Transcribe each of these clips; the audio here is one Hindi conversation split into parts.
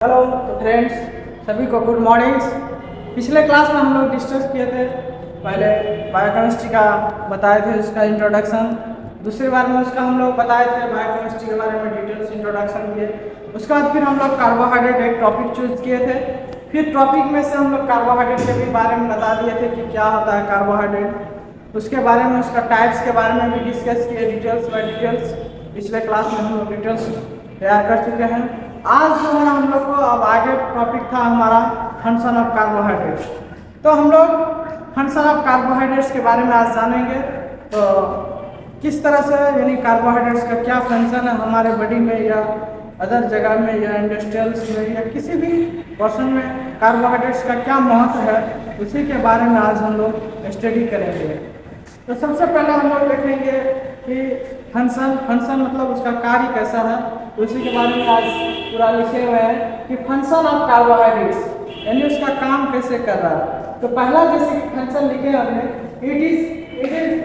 हेलो तो फ्रेंड्स, सभी को गुड मॉर्निंग्स। पिछले क्लास में हम लोग डिस्कस किए थे, पहले बायोकेमिस्ट्री का बताए थे उसका इंट्रोडक्शन। दूसरी बार में उसका हम लोग बताए थे बायोकेमिस्ट्री के बारे में डिटेल्स इंट्रोडक्शन किए। उसके बाद फिर हम लोग कार्बोहाइड्रेट एक टॉपिक चूज किए थे। फिर टॉपिक में से हम लोग कार्बोहाइड्रेट के भी बारे में बता दिए थे कि क्या होता है कार्बोहाइड्रेट। उसके बारे में उसका टाइप्स के बारे में भी डिस्कस किए डिटेल्स बाय डिटेल्स। पिछले क्लास में हम लोग डिटेल्स तैयार कर चुके हैं। आज जो है हम लोग को अब आगे टॉपिक था हमारा फंक्शन ऑफ कार्बोहाइड्रेट्स। तो हम लोग फंक्शन ऑफ कार्बोहाइड्रेट्स के बारे में आज जानेंगे। तो किस तरह से यानी कार्बोहाइड्रेट्स का क्या फंक्शन है हमारे बॉडी में या अदर जगह में या इंडस्ट्रियल्स में या किसी भी पर्सन में कार्बोहाइड्रेट्स का क्या महत्व है, उसी के बारे में आज हम लोग स्टडी करेंगे। तो सबसे पहले हम लोग देखेंगे कि फंक्शन मतलब उसका कार्य कैसा है, उसी के बारे में आज पूरा लिखे हुए हैं कि फंक्शन ऑफ कार्बोहाइड्रेट्स यानी उसका काम कैसे कर रहा है। तो पहला जैसे फंक्शन लिखे हमने, it is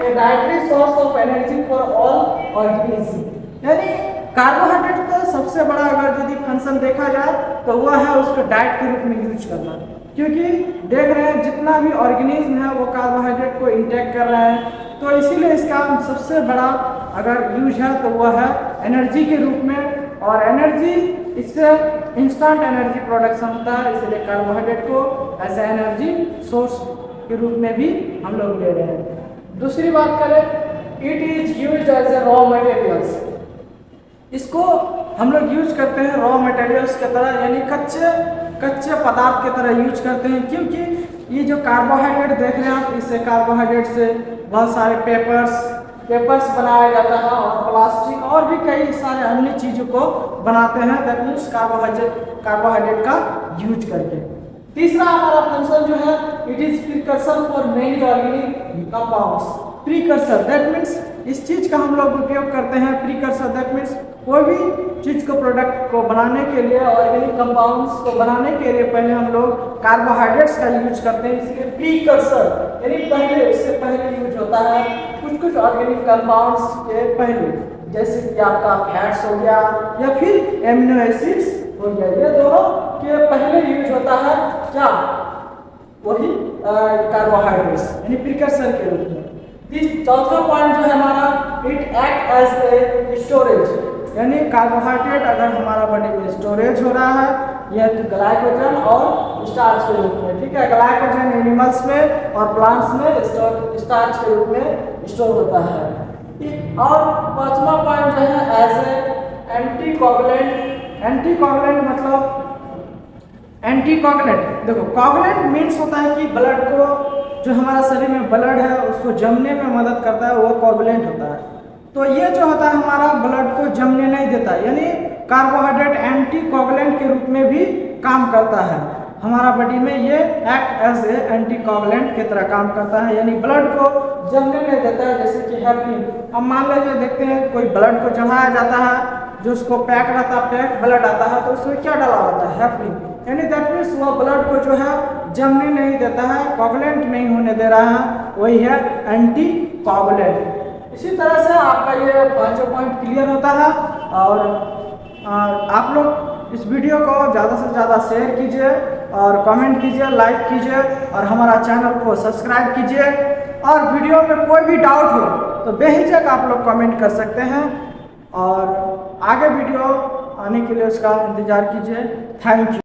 a dietary source of energy for all organism. यानी कार्बोहाइड्रेट का सबसे बड़ा अगर यदि फंक्शन देखा जाए तो वह है उसको डाइट के रूप में यूज करना, क्योंकि देख रहे हैं जितना भी ऑर्गेनिज्म है वो कार्बोहाइड्रेट को इंटेक कर रहे हैं। तो इसीलिए इसका सबसे बड़ा अगर यूज है तो वह है एनर्जी के रूप में, और एनर्जी इससे इंस्टेंट एनर्जी प्रोडक्शन होता है। इसलिए कार्बोहाइड्रेट को एज एनर्जी सोर्स के रूप में भी हम लोग ले रहे हैं। दूसरी बात करें, it is use as a raw materials. इसको हम लोग यूज करते हैं रॉ मटेरियल्स की तरह, यानी कच्चे पदार्थ की तरह यूज करते हैं। क्योंकि ये जो कार्बोहाइड्रेट देख रहे हैं आप, इससे कार्बोहाइड्रेट से बहुत सारे पेपर्स बनाया जाता है और प्लास्टिक और भी कई सारे अन्य चीज़ों को बनाते हैं। दैट मीन्स कार्बोहाइड्रेट का यूज करके। तीसरा हमारा फंक्शन जो है, it is precursor for many organic compounds. Precursor that means इस चीज़ का हम लोग उपयोग करते हैं। प्रीकर्सर दैट मीन्स कोई भी चीज़ को प्रोडक्ट को बनाने के लिए, ऑर्गेनिक कंपाउंड्स को बनाने के लिए पहले हम लोग कार्बोहाइड्रेट्स का यूज करते हैं। इसलिए प्रीकर्सर यानी पहले, इससे पहले यूज होता है कुछ ऑर्गेनिक कंपाउंड्स के पहले, जैसे कि आपका फैट्स हो गया या फिर एमिनो एसिड्स हो गया। ये दोनों के पहले यूज होता है क्या, वही कार्बोहाइड्रेट्स यानी प्रीकर्सर के रूप में। चौथा पॉइंट जो है हमारा, it act as a storage. यानी कार्बोहाइड्रेट अगर हमारा बॉडी में स्टोरेज हो रहा है, यह तो ग्लाइकोजन और स्टार्च के रूप में, ठीक है। ग्लाइकोजन एनिमल्स में और प्लांट्स में स्टार्च के रूप में स्टोर होता है। और पांचवा पॉइंट जो है, एज ए एंटीकोगुलेंट। एंटीकोगुलेंट मतलब एंटीकोगुलेंट, देखो कोगुलेंट मीन्स होता है कि ब्लड को, जो हमारा शरीर में ब्लड है उसको जमने में मदद करता है, वो कोगुलेंट होता है। तो ये जो होता है हमारा ब्लड को जमने नहीं देता, यानी कार्बोहाइड्रेट एंटीकोगुलेंट के रूप में भी काम करता है हमारा बॉडी में। ये एक्ट एज ए एंटीकोगुलेंट की तरह काम करता है, यानी ब्लड को जमने नहीं देता है। जैसे कि हेपरिन, हम मान लीजिए देखते हैं कोई ब्लड को चढ़ाया जाता है, जो उसको पैक रहता है, पैक ब्लड आता है, तो उसमें क्या डाला होता है, हेपरिन। यानी दैट मीन्स वह ब्लड को जो है जमने नहीं देता है, कोगुलेंट नहीं होने दे रहा है, वही है एंटीकोगुलेंट। इसी तरह से आपका ये पांचों पॉइंट क्लियर होता है। और आप लोग इस वीडियो को ज़्यादा से ज़्यादा शेयर कीजिए और कमेंट कीजिए, लाइक कीजिए और हमारा चैनल को सब्सक्राइब कीजिए। और वीडियो में कोई भी डाउट हो तो बेहिचक आप लोग कमेंट कर सकते हैं, और आगे वीडियो आने के लिए उसका इंतज़ार कीजिए। Thank you.